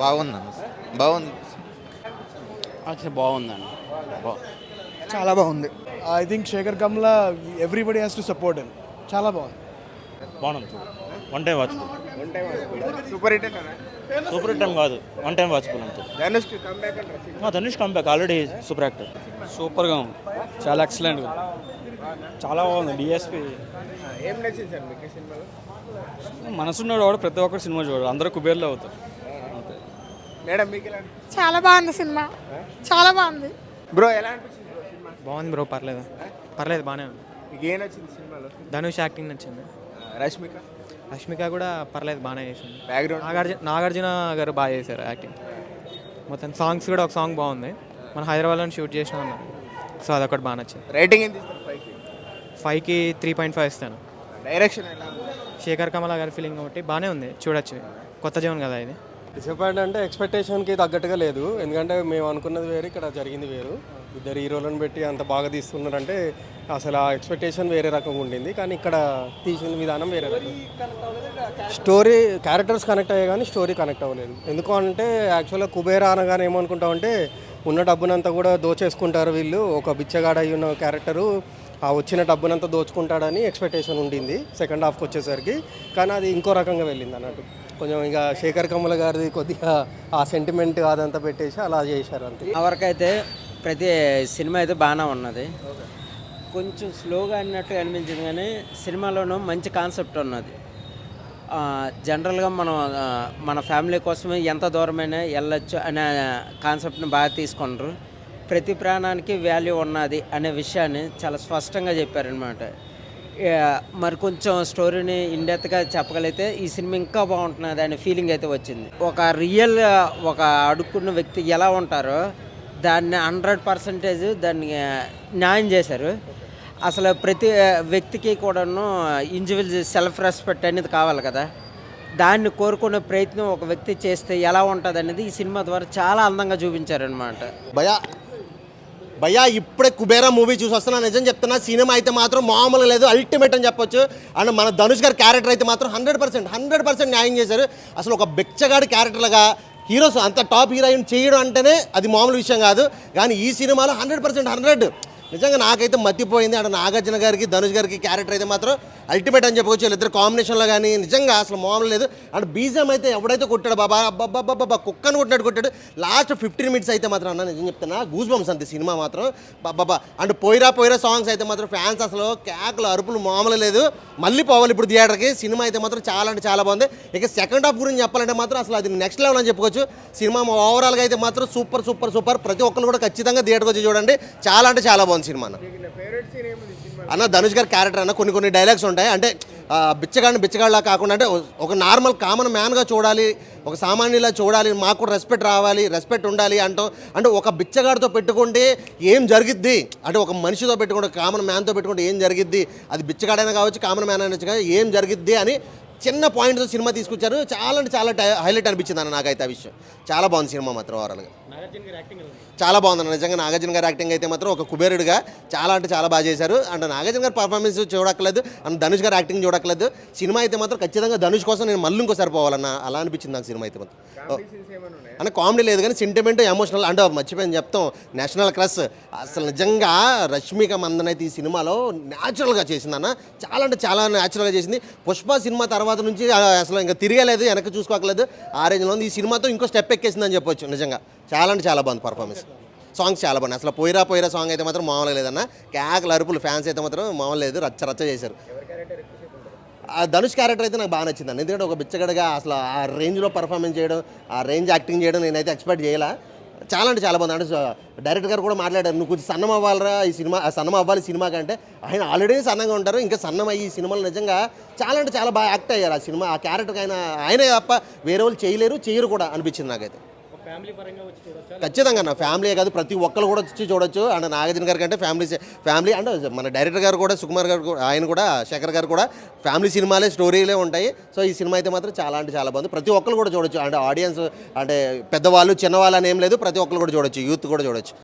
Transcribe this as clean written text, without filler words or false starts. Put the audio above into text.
బాగుందన్న. బాగుంది. యాక్చువల్లీ బాగుందండి. చాలా బాగుంది. I think Sekhar Kammula everybody has to support him. చాలా బాగుంది. బాగుంది. One time watchable. Super hit అన్న. సూపర్ హిట్ టైం కాదు, వన్ టైం వాచ్బుల్ అంతే. Dhanush comeback already super actor. సూపర్గా ఉంది, చాలా ఎక్సలెంట్గా, చాలా బాగుంది. డిఎస్పి ఏం నచ్చింది సార్ మీకు సినిమాలో? మనసున్నాడు వాడు ప్రతి ఒక్కరు సినిమా చూడరు, అందరూ కుబేర్లో అవుతారు. మేడం మీకు ఎలా చాలా బాగుంది సినిమా, చాలా బాగుంది. బ్రో ఎలా అనిపించింది bro సినిమా? బాగుంది బ్రో, పర్లేదు పర్లేదు, బాగానే ఉంది. మీకు ఏం నచ్చింది సినిమాలో? ధనుష్ యాక్టింగ్ నచ్చింది. రష్మిక రష్మిక కూడా పర్లేదు, బాగానే చేసింది. బ్యాక్గ్రౌండ్ నాగార్జున గారు బాగా చేశారు యాక్టింగ్. మొత్తం సాంగ్స్ కూడా ఒక సాంగ్ బాగుంది, మన హైదరాబాద్లో షూట్ చేసిన అన్నారు, సో అదొకటి బాగా నచ్చింది. రేటింగ్ ఎంత ఇస్తారు 5కి 3.5 ఇస్తాను. డైరెక్షన్ ఎలా ఉంది? శేఖర్ కమల గారి ఫీలింగ్ ఒకటి బాగానే ఉంది, చూడొచ్చు. కొత్త జీవన్ కదా ఇది. డిసప్పాయింట్ అంటే ఎక్స్పెక్టేషన్కి తగ్గట్టుగా లేదు, ఎందుకంటే మేము అనుకున్నది వేరు, ఇక్కడ జరిగింది వేరు. ఇద్దరు హీరోలను పెట్టి అంత బాగా తీస్తున్నారంటే అసలు ఆ ఎక్స్పెక్టేషన్ వేరే రకంగా ఉండింది, కానీ ఇక్కడ తీసిన విధానం వేరే రకం. స్టోరీ క్యారెక్టర్స్ కనెక్ట్ అయ్యాయి కానీ స్టోరీ కనెక్ట్ అవ్వలేదు. ఎందుకు అంటే యాక్చువల్గా కుబేరా అనగానే ఏమనుకుంటామంటే ఉన్న డబ్బునంతా కూడా దోచేసుకుంటారు వీళ్ళు, ఒక బిచ్చగాడ అయి ఉన్న క్యారెక్టరు ఆ వచ్చిన డబ్బునంతా దోచుకుంటాడని ఎక్స్పెక్టేషన్ ఉండింది సెకండ్ హాఫ్కి వచ్చేసరికి, కానీ అది ఇంకో రకంగా వెళ్ళింది అన్నట్టు. కొంచెం ఇక శేఖర్ కమల గారిది కొద్దిగా ఆ సెంటిమెంట్ అదంతా పెట్టేసి అలా చేశారు అంతే. ఆ వరకు అయితే ప్రతి సినిమా అయితే బాగానే ఉన్నది, కొంచెం స్లోగా అన్నట్టు అనిపించింది, కానీ సినిమాలోనూ మంచి కాన్సెప్ట్ ఉన్నది. జనరల్గా మనం మన ఫ్యామిలీ కోసమే ఎంత దూరమైనా వెళ్ళొచ్చు అనే కాన్సెప్ట్ని బాగా తీసుకుంటారు. ప్రతి ప్రాణానికి వాల్యూ ఉన్నది అనే విషయాన్ని చాలా స్పష్టంగా చెప్పారనమాట. మరి కొంచెం స్టోరీని ఇండెప్త్గా చెప్పగలిగితే ఈ సినిమా ఇంకా బాగుంటున్నది అనే ఫీలింగ్ అయితే వచ్చింది. ఒక రియల్ ఒక అడుక్కున్న వ్యక్తి ఎలా ఉంటారో దాన్ని 100% దాన్ని న్యాయం చేశారు. అసలు ప్రతి వ్యక్తికి కూడాను ఇండివిజువల్ సెల్ఫ్ రెస్పెక్ట్ అనేది కావాలి కదా, దాన్ని కోరుకునే ప్రయత్నం ఒక వ్యక్తి చేస్తే ఎలా ఉంటుంది అనేది ఈ సినిమా ద్వారా చాలా అందంగా చూపించారనమాట. భయ్యా ఇప్పుడే కుబేరా మూవీ చూసి వస్తున్నా, నిజం చెప్తున్నా, సినిమా అయితే మాత్రం మామూలు లేదు, అల్టిమేట్ అని చెప్పొచ్చు. అండ్ మన ధనుష్ గారి క్యారెక్టర్ అయితే మాత్రం 100% న్యాయం చేశారు. అసలు ఒక బెచ్చగాడి క్యారెక్టర్లుగా హీరోస్ అంత టాప్ హీరోయిన్ చేయడం అంటేనే అది మామూలు విషయం కాదు, కానీ ఈ సినిమాలో 100% నిజంగా నాకైతే మతిపోయింది. అంటే నాగార్జున గారికి ధనుష్ గారికి క్యారెక్టర్ అయితే మాత్రం అల్టిమేట్ అని చెప్పవచ్చు. వీళ్ళిద్దరు కాంబినేషన్లో కానీ నిజంగా అసలు మామూలు లేదు. అండ్ బీజం అయితే ఎవడైతే కొట్టాడు బాబా బాబా కుక్కను కొట్టాడు లాస్ట్ 15 minutes అయితే మాత్రం అన్న నిజం చెప్తున్నా గూస్ బంప్స్ అంతే సినిమా మాత్రం బాబా. అండ్ పోయిరా సాంగ్స్ అయితే మాత్రం ఫ్యాన్స్ అసలు కేకలు అరుపులు మామూలు లేదు. మళ్ళీ పోవాలి ఇప్పుడు థియేటర్కి. సినిమా అయితే మాత్రం చాలా అంటే చాలా బాగుంది. ఇక సెకండ్ హాఫ్ గురించి చెప్పాలంటే మాత్రం అసలు అది నెక్స్ట్ లెవెల్ అని చెప్పుకోవచ్చు. సినిమా ఓవరాల్గా అయితే మాత్రం సూపర్. ప్రతి ఒక్కరు కూడా ఖచ్చితంగా థియేటర్కి వచ్చి చూడండి, చాలా అంటే చాలా బాగుంది సినిమా అన్న. ధనుష్ గారి క్యారెక్టర్ అన్న కొన్ని డైలాగ్స్ ఉంటాయి, అంటే బిచ్చగాళ్ళ కాకుండా అంటే ఒక నార్మల్ కామన్ మ్యాన్గా చూడాలి, ఒక సామాన్యులా చూడాలి, మాకు కూడా రెస్పెక్ట్ ఉండాలి అంటే ఒక బిచ్చగాడితో పెట్టుకుంటే ఏం జరిగిద్ది, అంటే ఒక మనిషితో పెట్టుకుంటే కామన్ మ్యాన్తో పెట్టుకుంటే ఏం జరిగిద్ది, అది బిచ్చగాడైనా కావచ్చు కామన్ మ్యాన్ అయినా కావచ్చు, ఏం జరిగిద్ది అని చిన్న పాయింట్తో సినిమా తీసుకొచ్చారు. చాలా అంటే చాలా హైలైట్ అనిపించింది అన్న నాకైతే ఆ విషయం. చాలా బాగుంది సినిమా మాత్రం ఓవరాల్గా చాలా బాగుందన్న. నిజంగా నాగార్జున గారి యాక్టింగ్ అయితే మాత్రం ఒక కుబేరుడిగా చాలా అంటే చాలా బాగా చేశారు. అంటే నాగార్జున గారి పర్ఫార్మెన్స్ చూడక్కలేదు, అండ్ ధనుష్ గారి యాక్టింగ్ చూడక్కలేదు. సినిమా అయితే మాత్రం ఖచ్చితంగా ధనుష్ కోసం నేను మళ్ళీ ఇంకోసారి పోవాలన్న అలా అనిపించింది నాకు సినిమా అయితే మాత్రం. అంటే కామెడీ లేదు కానీ సెంటిమెంట్ ఎమోషనల్ అంటే మర్చిపోయింది చెప్తాం, నేషనల్ క్రష్. అసలు నిజంగా రష్మిక మందన్ అయితే ఈ సినిమాలో న్యాచురల్గా చేసిందన్న, చాలా అంటే చాలా న్యాచురల్గా చేసింది. పుష్ప సినిమా తర్వాత నుంచి అసలు ఇంకా తిరగలేదు, వెనక్కి చూసుకోకలేదు, ఆ రేంజ్లో ఉంది. ఈ సినిమాతో ఇంకో స్టెప్ ఎక్కేసిందని చెప్పొచ్చు. నిజంగా చాలా అంటే చాలా బాగుంది పర్ఫార్మెన్స్. సాంగ్స్ చాలా బాగున్నాయి. అసలు పోయిరా సాంగ్ అయితే మాత్రం మామూలుగా లేదన్న, కేకలు అరుపులు ఫ్యాన్స్ అయితే మాత్రం మామూలు లేదు, రచ్చ చేశారు. ఆ ధనుష్ క్యారెక్టర్ అయితే నాకు బాగా నచ్చింది. ఎందుకంటే ఒక బిచ్చగడగా అసలు ఆ రేంజ్లో పర్ఫార్మెన్స్ చేయడం, ఆ రేంజ్ యాక్టింగ్ చేయడం నేనైతే ఎక్స్పెక్ట్ చేయాల. చాలా అంటే చాలా బాగుంది. అంటే డైరెక్టర్ గారు కూడా మాట్లాడారు, నువ్వు కొంచెం సన్నం అవ్వాలరా ఈ సినిమా, సన్నం అవ్వాలి సినిమా కంటే. ఆయన ఆల్రెడీ సన్నంగా ఉంటారు, ఇంకా సన్నం అయ్యి ఈ సినిమాలో నిజంగా చాలా అంటే చాలా బాగా యాక్ట్ అయ్యారు. ఆ సినిమా ఆ క్యారెక్టర్కి ఆయనే తప్ప వేరే వాళ్ళు చేయరు కూడా అనిపించింది నాకైతే. ఖచ్చితంగా నా ఫ్యామిలీ కాదు ప్రతి ఒక్కరు కూడా వచ్చి చూడొచ్చు. అండ్ నాగార్జున గారి కంటే ఫ్యామిలీ అంటే మన డైరెక్టర్ గారు కూడా సుకుమార్ గారు ఆయన కూడా శేఖర్ గారు కూడా ఫ్యామిలీ సినిమాలే స్టోరీలే ఉంటాయి. సో ఈ సినిమా అయితే మాత్రం చాలా అంటే చాలా బాగుంది. ప్రతి ఒక్కరు కూడా చూడొచ్చు. అంటే ఆడియన్స్ అంటే పెద్దవాళ్ళు చిన్నవాళ్ళు అని ఏం లేదు, ప్రతి ఒక్కరు కూడా చూడొచ్చు, యూత్ కూడా చూడొచ్చు.